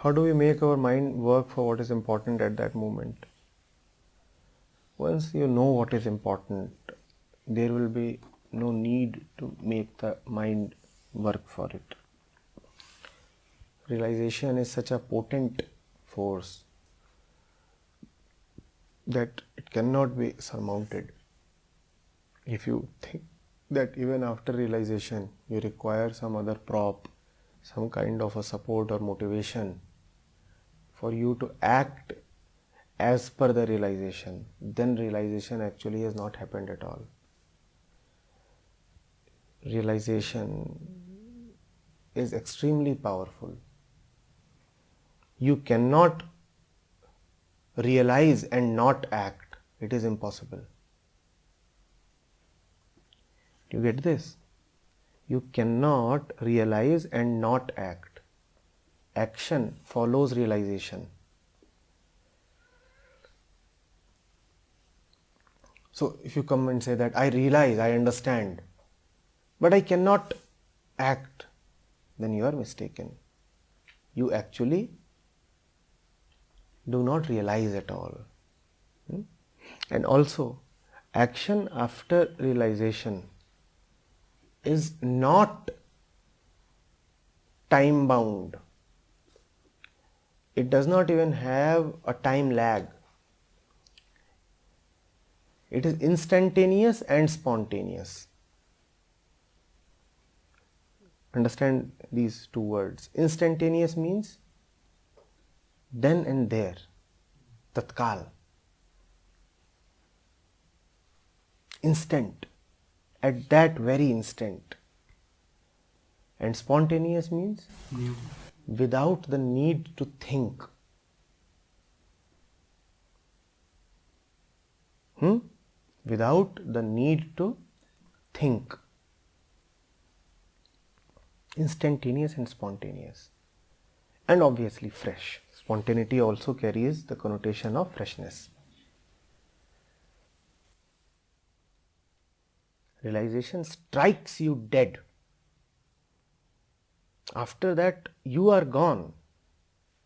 How do we make our mind work for what is important at that moment? Once you know what is important, there will be no need to make the mind work for it. Realization is such a potent force that it cannot be surmounted. If you think that even after realization you require some other prop, some kind of a support or motivation for you to act as per the realization, then realization actually has not happened at all. Realization is extremely powerful. You cannot realize and not act. It is impossible. Do you get this? You cannot realize and not act. Action follows realization. So if you come and say that I realize, I understand, but I cannot act, then you are mistaken. You actually do not realize at all. And also, action after realization is not time bound. It does not even have a time lag. It is instantaneous and spontaneous. Understand these two words. Instantaneous means then and there, tatkal, instant, at that very instant. And spontaneous means without the need to think. Without the need to think. Instantaneous and spontaneous. And obviously fresh. Spontaneity also carries the connotation of freshness. Realization strikes you dead. After that, you are gone.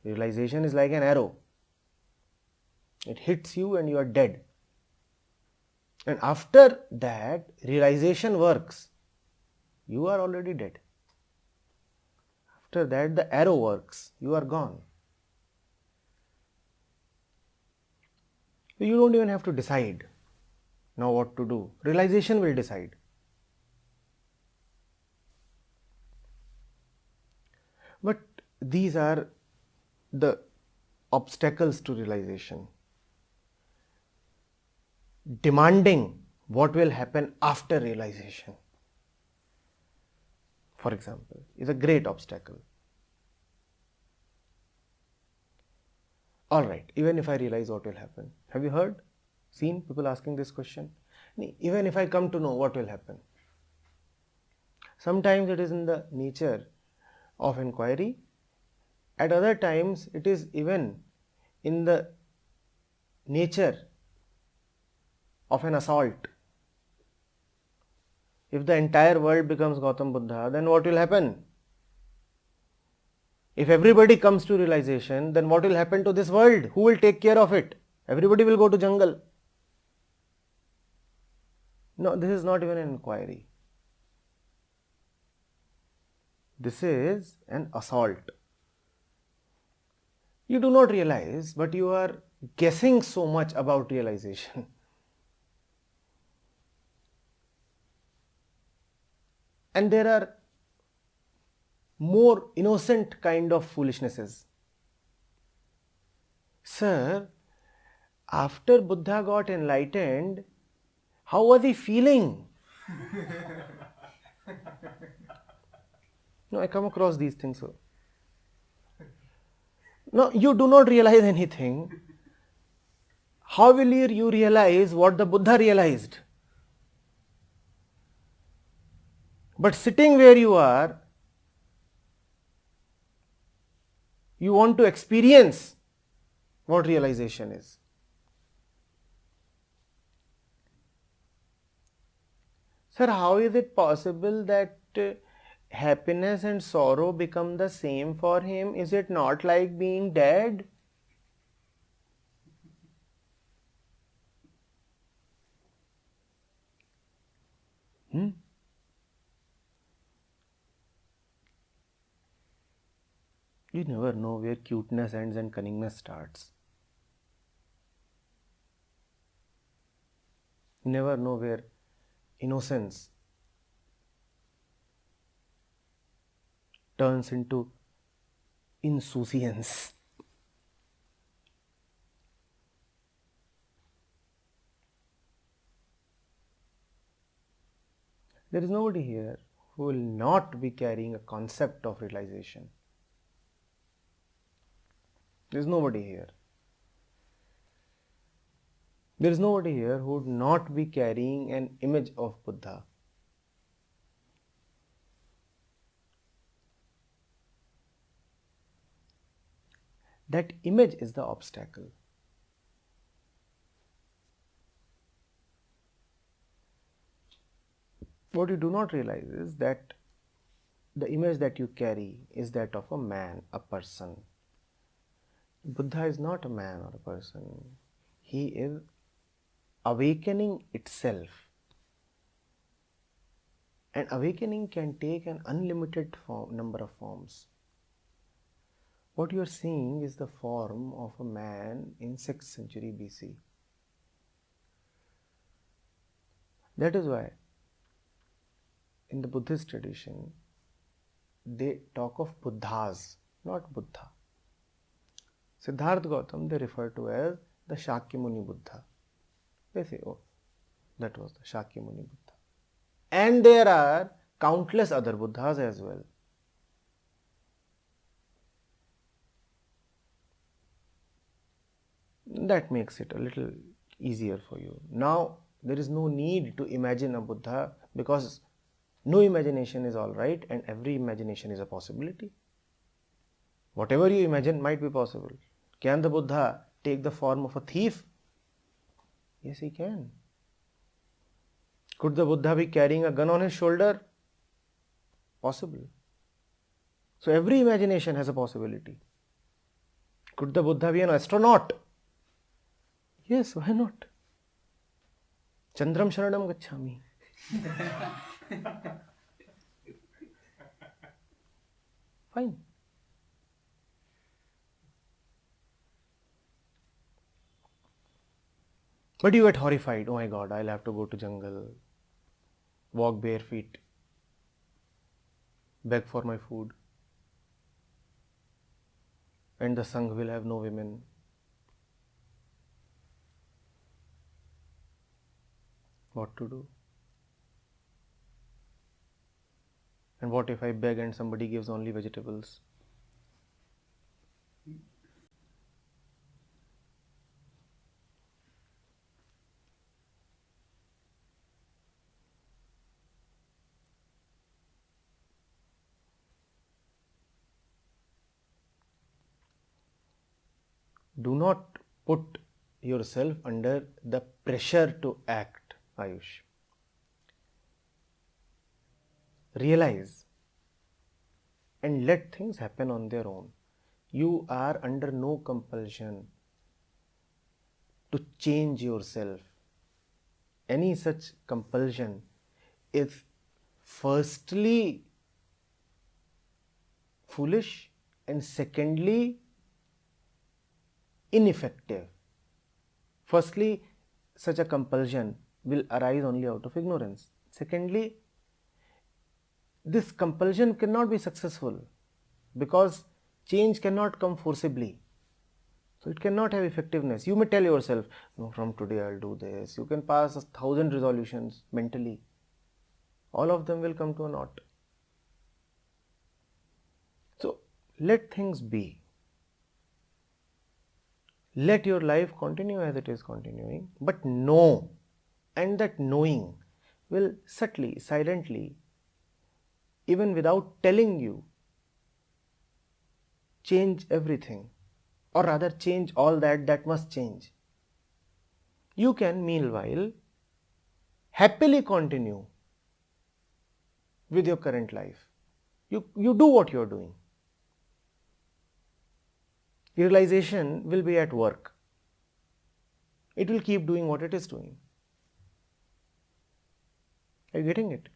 Realization is like an arrow. It hits you and you are dead. And after that, realization works. You are already dead. After that, the arrow works. You are gone. You don't even have to decide now what to do. Realization will decide. But these are the obstacles to realization. Demanding what will happen after realization, for example, is a great obstacle. Alright, even if I realize what will happen. Have you heard, seen people asking this question? Even if I come to know what will happen. Sometimes it is in the nature of inquiry. At other times it is even in the nature of an assault. If the entire world becomes Gautam Buddha, then what will happen? If everybody comes to realization, then what will happen to this world? Who will take care of it? Everybody will go to jungle. No, this is not even an inquiry. This is an assault. You do not realize, but you are guessing so much about realization. And there are more innocent kind of foolishnesses. Sir, after Buddha got enlightened, how was he feeling? No, I come across these things. So. No, you do not realize anything. How will you realize what the Buddha realized? But sitting where you are, you want to experience what realization is. Sir, how is it possible that happiness and sorrow become the same for him? Is it not like being dead? You never know where cuteness ends and cunningness starts. You never know where innocence turns into insouciance. There is nobody here who will not be carrying a concept of realization. There is nobody here. There is nobody here who would not be carrying an image of Buddha. That image is the obstacle. What you do not realize is that the image that you carry is that of a man, a person. Buddha is not a man or a person. He is awakening itself. And awakening can take an unlimited number of forms. What you are seeing is the form of a man in 6th century BC. That is why in the Buddhist tradition, they talk of Buddhas, not Buddha. Siddhartha Gautam they refer to as the Shakyamuni Buddha. They say, oh, that was the Shakyamuni Buddha. And there are countless other Buddhas as well. That makes it a little easier for you. Now, there is no need to imagine a Buddha because no imagination is alright and every imagination is a possibility. Whatever you imagine might be possible. Can the Buddha take the form of a thief? Yes, he can. Could the Buddha be carrying a gun on his shoulder? Possible. So every imagination has a possibility. Could the Buddha be an astronaut? Yes, why not? Chandram Sharanam Gacchami. Fine. But you get horrified. Oh my God, I'll have to go to jungle, walk bare feet, beg for my food, and the Sangh will have no women. What to do? And what if I beg and somebody gives only vegetables? Do not put yourself under the pressure to act, Ayush. Realize and let things happen on their own. You are under no compulsion to change yourself. Any such compulsion is firstly foolish and secondly ineffective. Firstly, such a compulsion will arise only out of ignorance. Secondly, this compulsion cannot be successful because change cannot come forcibly. So it cannot have effectiveness. You may tell yourself, no, from today I'll do this. You can pass 1,000 resolutions mentally. All of them will come to a naught. So let things be. Let your life continue as it is continuing, but know, and that knowing will subtly, silently, even without telling you, change everything, or rather change all that must change. You can meanwhile happily continue with your current life. You do what you're doing. Realization will be at work. It will keep doing what it is doing. Are you getting it?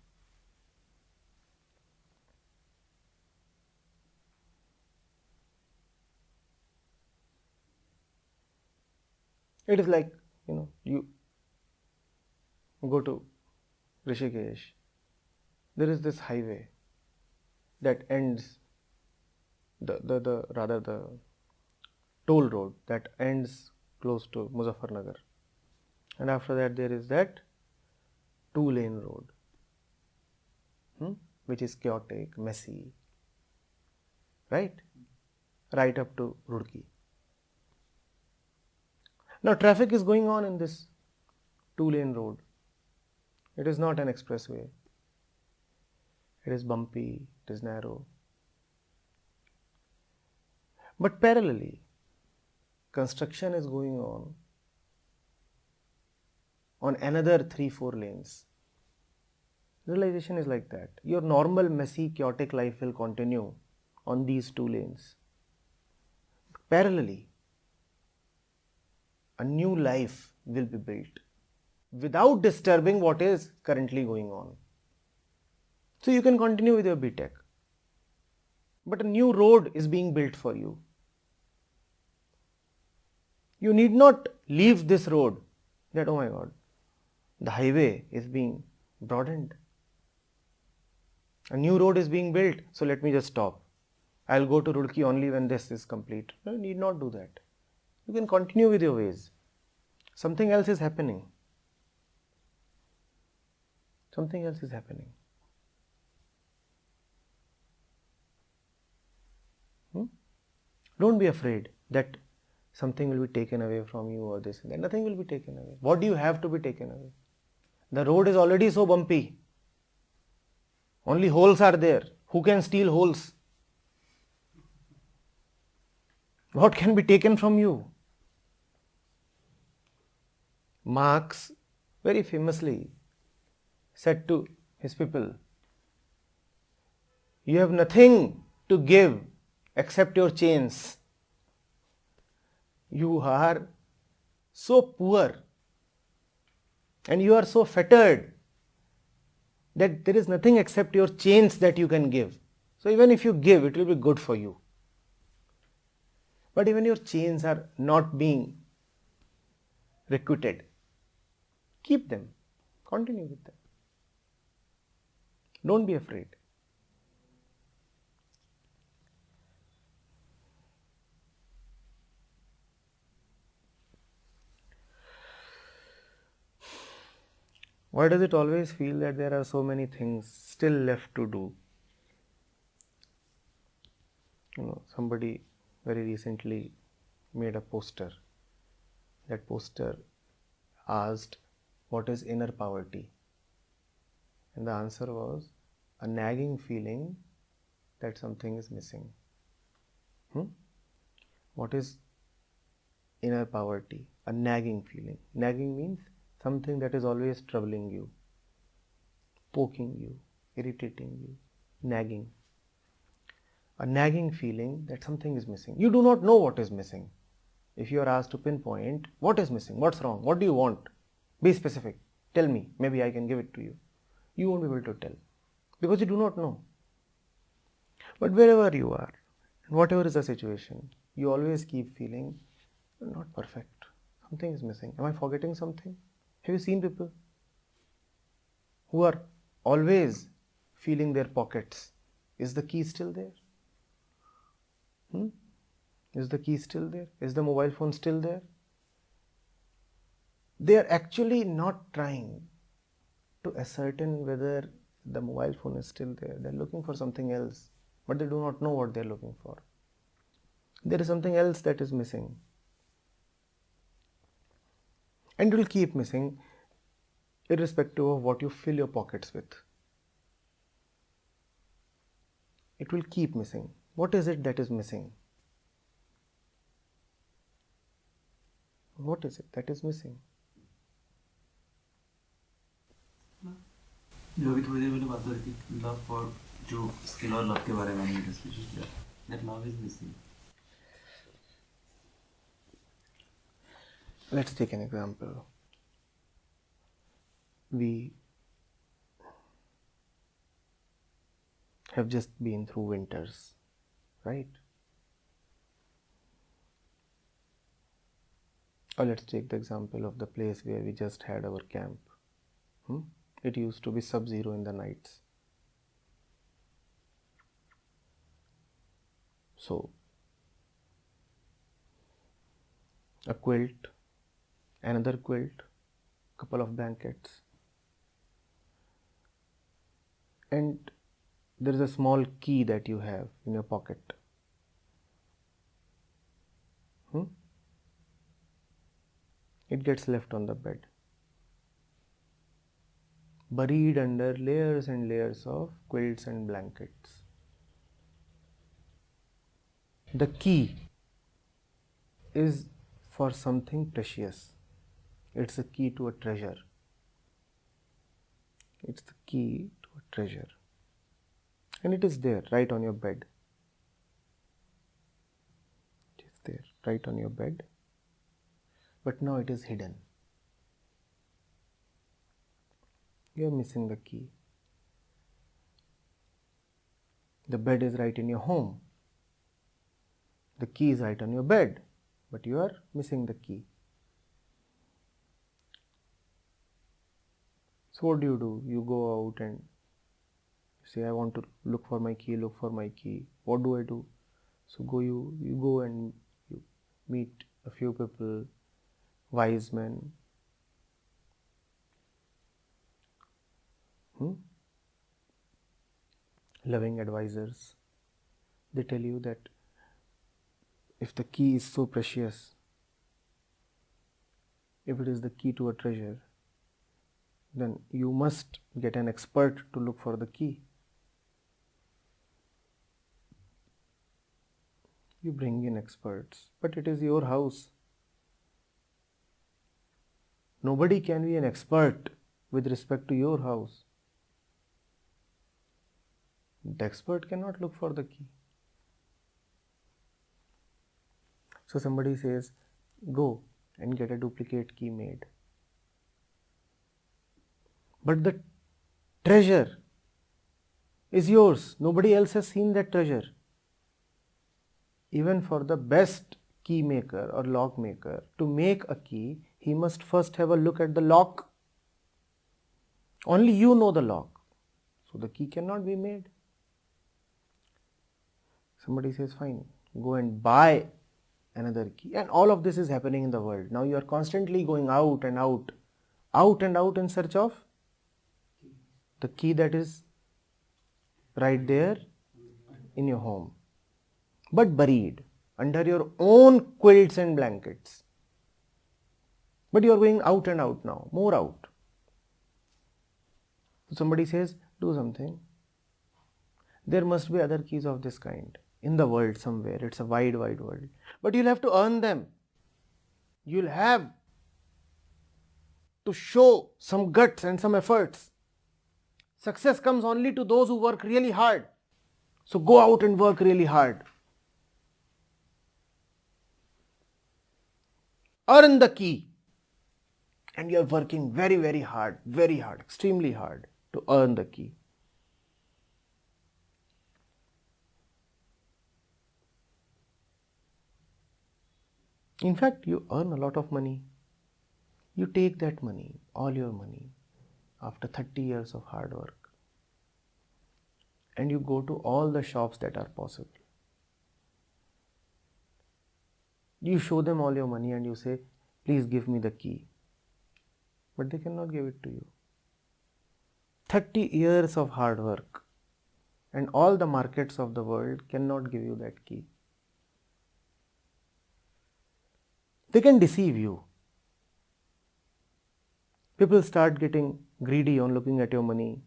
It is like, you go to Rishikesh. There is this highway that ends, the toll road that ends close to Muzaffarnagar. And after that there is that 2-lane road, which is chaotic, messy, right up to Roorkee. Now traffic is going on in this 2-lane road. It is not an expressway. It is bumpy, it is narrow. But parallelly, construction is going on another 3-4 lanes. Realization is like that. Your normal, messy, chaotic life will continue on these 2 lanes. Parallelly, a new life will be built without disturbing what is currently going on. So you can continue with your BTech, but a new road is being built for you. You need not leave this road that, oh my God, the highway is being broadened. A new road is being built, so let me just stop. I'll go to Roorkee only when this is complete. No, you need not do that. You can continue with your ways. Something else is happening. Something else is happening. Don't be afraid that something will be taken away from you or this and that. Nothing will be taken away. What do you have to be taken away? The road is already so bumpy. Only holes are there. Who can steal holes? What can be taken from you? Marx very famously said to his people, you have nothing to give except your chains. You are so poor and you are so fettered that there is nothing except your chains that you can give. So even if you give, it will be good for you. But even your chains are not being requited, keep them, continue with them. Don't be afraid. Why does it always feel that there are so many things still left to do? Somebody very recently made a poster. That poster asked, what is inner poverty? And the answer was a nagging feeling that something is missing. What is inner poverty? A nagging feeling. Nagging means something that is always troubling you, poking you, irritating you, nagging. A nagging feeling that something is missing. You do not know what is missing. If you are asked to pinpoint what is missing, what's wrong, what do you want? Be specific. Tell me, maybe I can give it to you. You won't be able to tell because you do not know. But wherever you are, whatever is the situation, you always keep feeling not perfect. Something is missing. Am I forgetting something? Have you seen people who are always feeling their pockets? Is the key still there? Is the key still there? Is the mobile phone still there? They are actually not trying to ascertain whether the mobile phone is still there. They are looking for something else, but they do not know what they are looking for. There is something else that is missing. And it will keep missing irrespective of what you fill your pockets with. It will keep missing. What is it that is missing? What is it that is missing? जो अभी थोड़ी देर पहले बात हो रही थी, love for जो skill और love के बारे में हमने discussion किया, that love is missing. Let's take an example. We have just been through winters, right? Or let's take the example of the place where we just had our camp. It used to be sub-zero in the nights. So, a quilt, another quilt, couple of blankets, and there is a small key that you have in your pocket. It gets left on the bed, buried under layers and layers of quilts and blankets. The key is for something precious. It's a key to a treasure. It's the key to a treasure. And it is there, right on your bed. It is there, right on your bed. But now it is hidden. You are missing the key. The bed is right in your home. The key is right on your bed, but you are missing the key. So what do? You go out and say, I want to look for my key, look for my key. What do I do? So you go and you meet a few people, wise men, loving advisors. They tell you that if the key is so precious, if it is the key to a treasure, then you must get an expert to look for the key. You bring in experts, but it is your house. Nobody can be an expert with respect to your house. The expert cannot look for the key. So somebody says, go and get a duplicate key made. But the treasure is yours. Nobody else has seen that treasure. Even for the best key maker or lock maker, to make a key, he must first have a look at the lock. Only you know the lock. So the key cannot be made. Somebody says, fine, go and buy another key. And all of this is happening in the world. Now you are constantly going out and out in search of the key that is right there in your home, but buried under your own quilts and blankets. But you are going out and out now, more out. So somebody says, do something. There must be other keys of this kind in the world somewhere. It's a wide, wide world. But you'll have to earn them. You'll have to show some guts and some efforts. Success comes only to those who work really hard. So go out and work really hard. Earn the key. And you're working very, very hard, extremely hard to earn the key. In fact, you earn a lot of money. You take that money, all your money, after 30 years of hard work, and you go to all the shops that are possible. You show them all your money and you say, please give me the key. But they cannot give it to you. 30 years of hard work and all the markets of the world cannot give you that key. They can deceive you. People start getting greedy on looking at your money.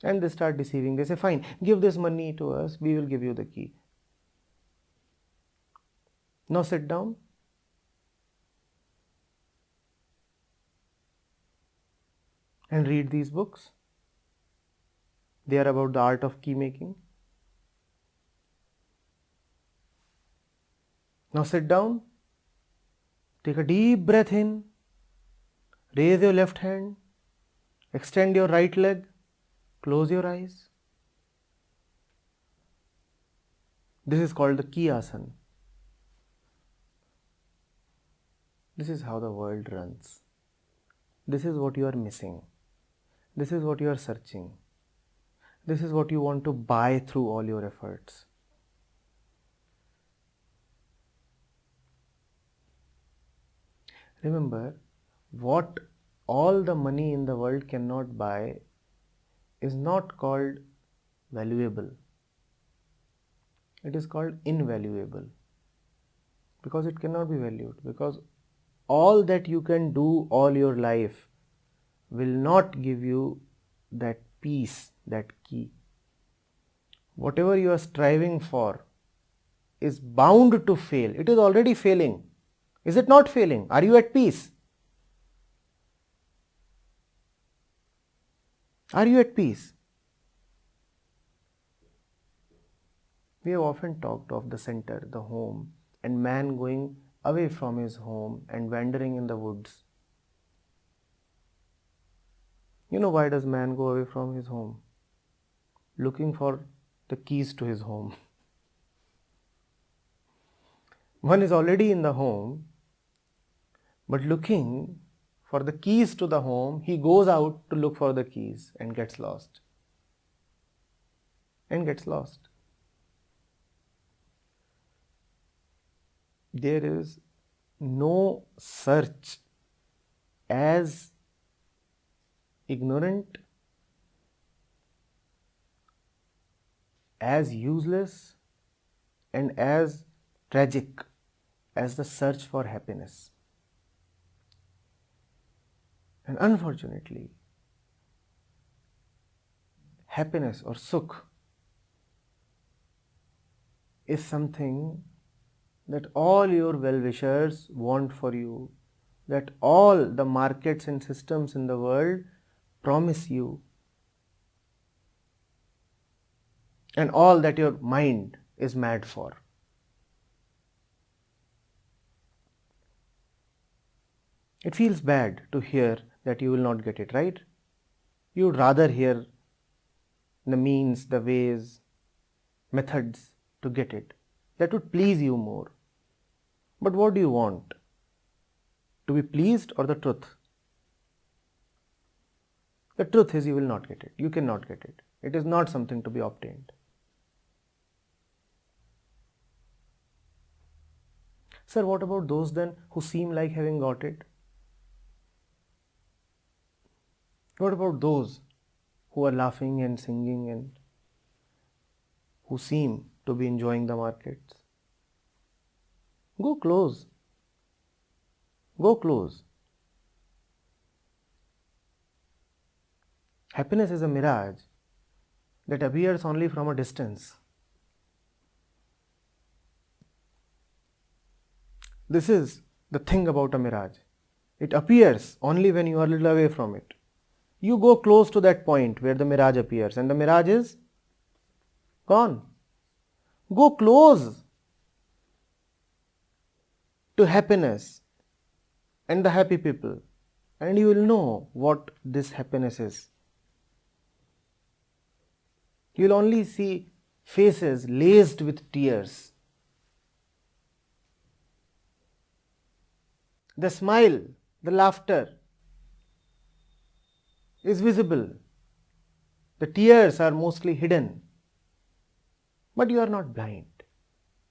And they start deceiving. They say, fine, give this money to us, we will give you the key. Now sit down. And read these books. They are about the art of key making. Now sit down, take a deep breath in, raise your left hand, extend your right leg, close your eyes. This is called the key asana. This is how the world runs. This is what you are missing. This is what you are searching. This is what you want to buy through all your efforts. Remember, what all the money in the world cannot buy is not called valuable. It is called invaluable. Because it cannot be valued. Because all that you can do all your life will not give you that peace, that key. Whatever you are striving for is bound to fail. It is already failing. Is it not failing? Are you at peace? Are you at peace? We have often talked of the center, the home, and man going away from his home and wandering in the woods. You know why does man go away from his home? Looking for the keys to his home. One is already in the home, but looking for the keys to the home, he goes out to look for the keys and gets lost. There is no search as ignorant, as useless, and as tragic as the search for happiness. And unfortunately, happiness or sukh is something that all your well-wishers want for you, that all the markets and systems in the world promise you, and all that your mind is mad for. It feels bad to hear that you will not get it, right? You would rather hear the means, the ways, methods to get it. That would please you more. But what do you want? To be pleased or the truth? The truth is you will not get it. You cannot get it. It is not something to be obtained. Sir, what about those then who seem like having got it? What about those who are laughing and singing and who seem to be enjoying the markets? Go close. Go close. Happiness is a mirage that appears only from a distance. This is the thing about a mirage. It appears only when you are a little away from it. You go close to that point where the mirage appears and the mirage is gone. Go close to happiness and the happy people, and you will know what this happiness is. You will only see faces laced with tears. The smile, the laughter is visible. The tears are mostly hidden. But you are not blind.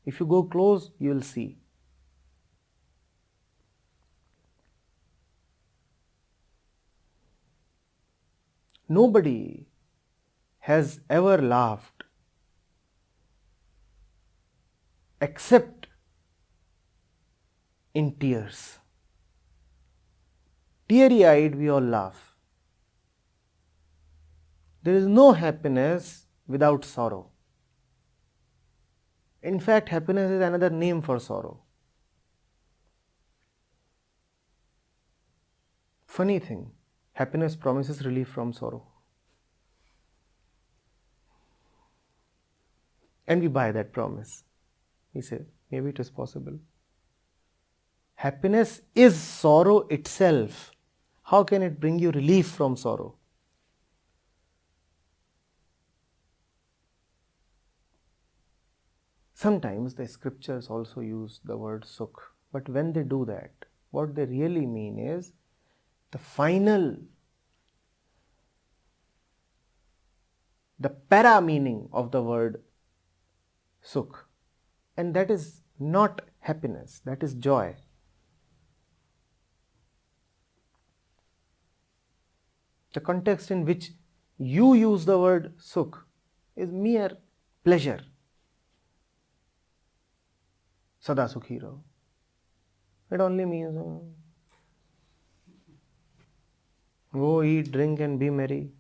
If you go close, you will see. Nobody has ever laughed except in tears. Teary-eyed, we all laugh. There is no happiness without sorrow. In fact, happiness is another name for sorrow. Funny thing, happiness promises relief from sorrow. And we buy that promise. We say, maybe it is possible. Happiness is sorrow itself. How can it bring you relief from sorrow? Sometimes the scriptures also use the word sukh, but when they do that, what they really mean is the final, the para meaning of the word sukh, and that is not happiness, that is joy. The context in which you use the word sukh is mere pleasure. Sada sukhi raho. It only means go eat, drink and be merry.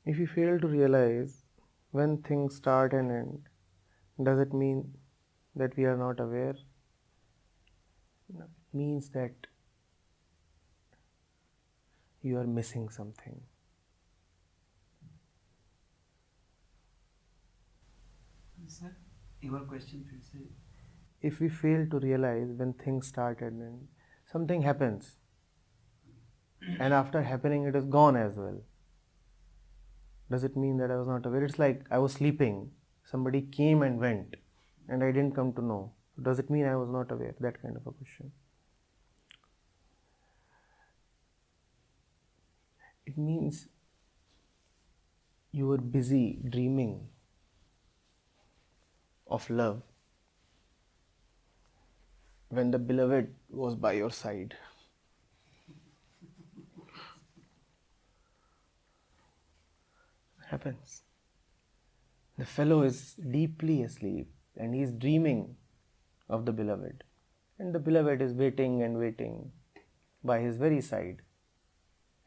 If you fail to realize when things start and end, does it mean that we are not aware? No, it means that you are missing something. Sir, your question फिर से. If we fail to realize when things start and end, something happens, and after happening it is gone as well. Does it mean that I was not aware? It's like I was sleeping, somebody came and went, and I didn't come to know. Does it mean I was not aware? That kind of a question. It means you were busy dreaming of love when the beloved was by your side. Happens. The fellow is deeply asleep and he is dreaming of the beloved, and the beloved is waiting and waiting by his very side,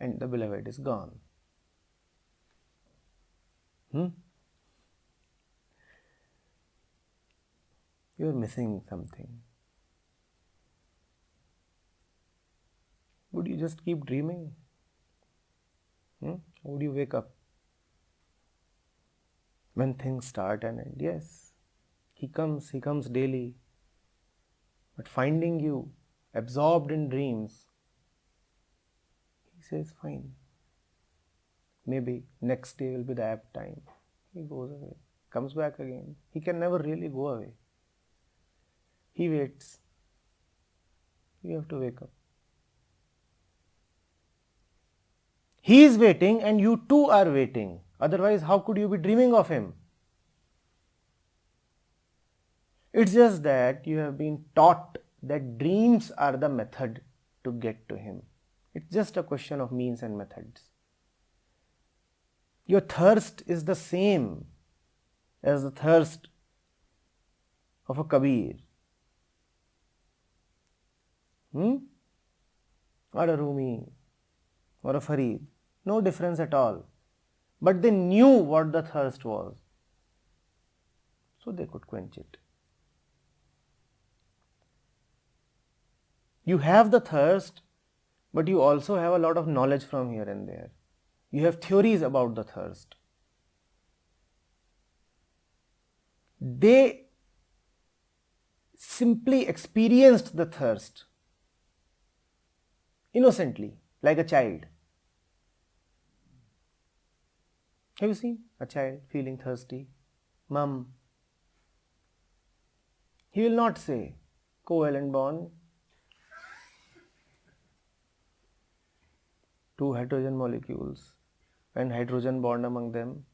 and the beloved is gone. You are missing something. Would you just keep dreaming? Would you wake up when things start and end? Yes, he comes daily. But finding you absorbed in dreams, he says, fine. Maybe next day will be the apt time. He goes away, comes back again. He can never really go away. He waits. You have to wake up. He is waiting and you too are waiting. Otherwise, how could you be dreaming of him? It's just that you have been taught that dreams are the method to get to him. It's just a question of means and methods. Your thirst is the same as the thirst of a Kabir, or a Rumi, or a Farid. No difference at all. But they knew what the thirst was, so they could quench it. You have the thirst, but you also have a lot of knowledge from here and there. You have theories about the thirst. They simply experienced the thirst innocently, like a child. Have you seen a child feeling thirsty? Mum. He will not say, covalent bond, two hydrogen molecules and hydrogen bond among them.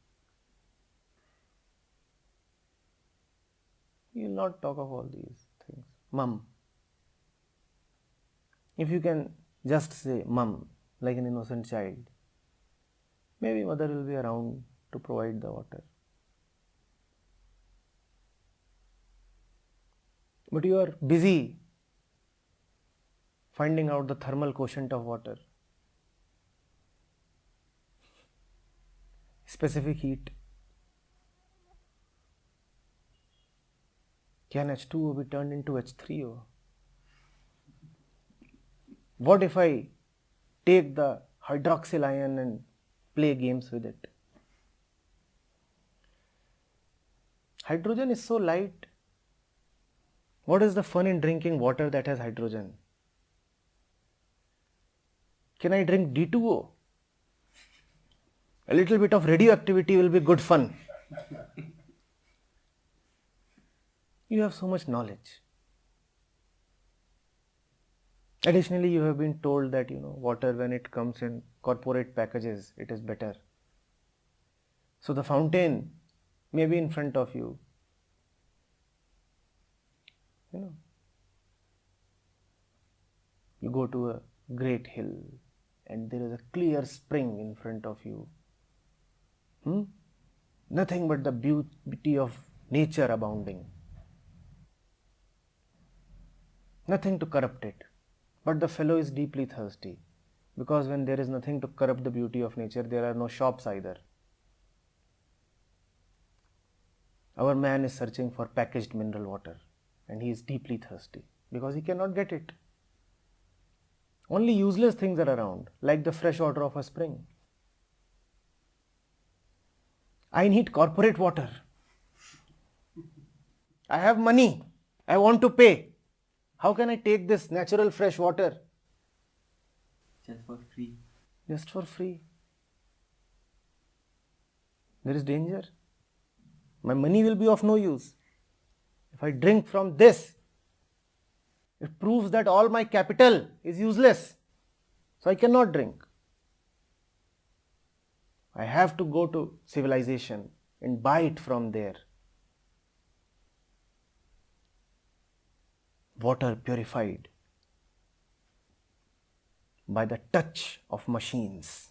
He will not talk of all these things. Mum. If you can just say mum like an innocent child, maybe mother will be around to provide the water. But you are busy finding out the thermal quotient of water, specific heat. Can H2O be turned into H3O? What if I take the hydroxyl ion and play games with it. Hydrogen is so light. What is the fun in drinking water that has hydrogen? Can I drink D2O? A little bit of radioactivity will be good fun. You have so much knowledge. Additionally, you have been told that water, when it comes in corporate packages, it is better. So the fountain may be in front of you. You go to a great hill and there is a clear spring in front of you. Nothing but the beauty of nature abounding. Nothing to corrupt it. But the fellow is deeply thirsty, because when there is nothing to corrupt the beauty of nature, there are no shops either. Our man is searching for packaged mineral water and he is deeply thirsty because he cannot get it. Only useless things are around, like the fresh water of a spring. I need corporate water. I have money. I want to pay. How can I take this natural fresh water? Just for free. Just for free. There is danger. My money will be of no use. If I drink from this, it proves that all my capital is useless. So I cannot drink. I have to go to civilization and buy it from there. Water purified by the touch of machines,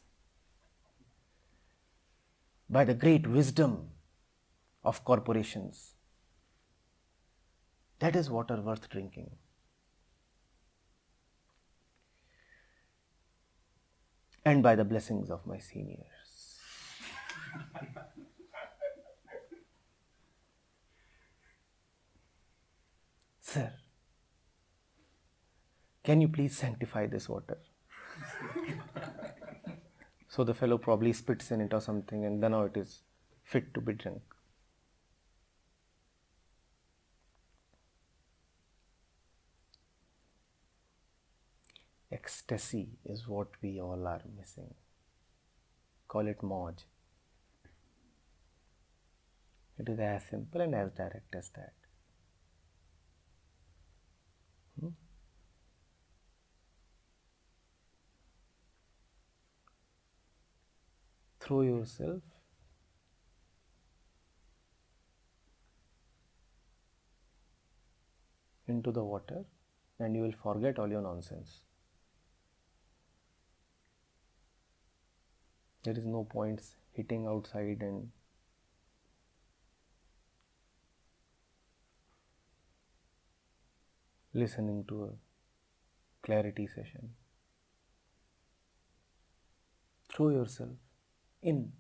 by the great wisdom of corporations. That is water worth drinking. And by the blessings of my seniors. Sir, can you please sanctify this water? So the fellow probably spits in it or something, and then now it is fit to be drunk. Ecstasy is what we all are missing. Call it Moj. It is as simple and as direct as that. Throw yourself into the water and you will forget all your nonsense. There is no points hitting outside and listening to a clarity session. Throw yourself in.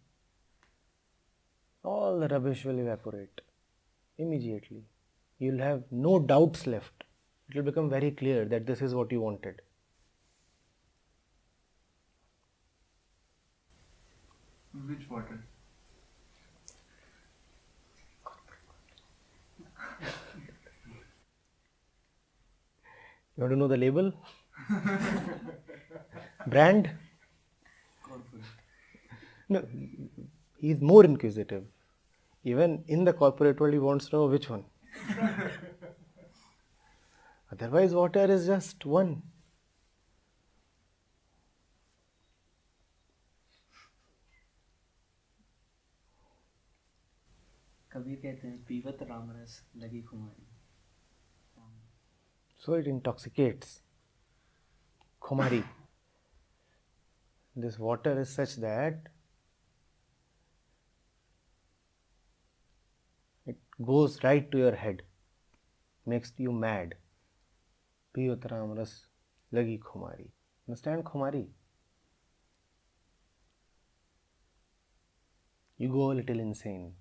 All the rubbish will evaporate immediately. You will have no doubts left. It will become very clear that this is what you wanted. Which water? You want to know the label? Brand? Corporate. No, he is more inquisitive. Even in the corporate world, he wants to know which one. Otherwise, water is just one. Kabir कहते हैं पीवत रामरस लगी खुमारी. So it intoxicates. Khomari. This water is such that it goes right to your head, makes you mad. Pivat Ram Ras Lagi Khomari. Understand Khomari? You go a little insane.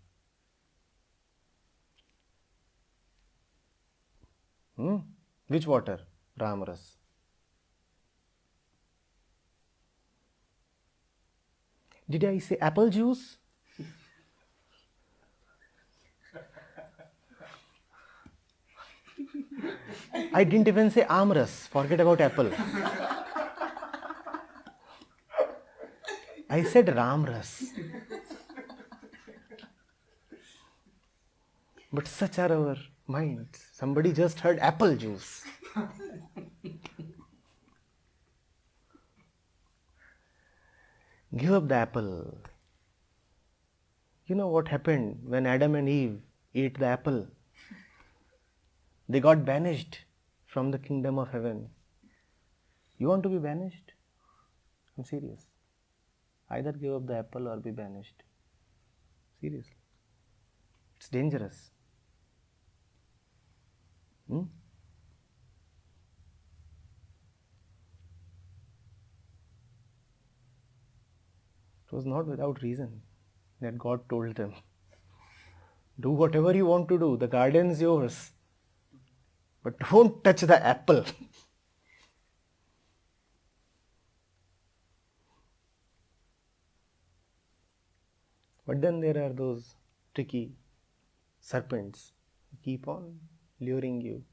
Which water? Ram Ras. Did I say apple juice? I didn't even say amras. Forget about apple. I said ramras. But such are our minds. Somebody just heard apple juice. Give up the apple. You know what happened when Adam and Eve ate the apple? They got banished from the kingdom of heaven. You want to be banished? I'm serious. Either give up the apple or be banished. Seriously. It's dangerous. It was not without reason that God told them, do whatever you want to do, the garden is yours, but don't touch the apple. But then there are those tricky serpents who keep on luring you.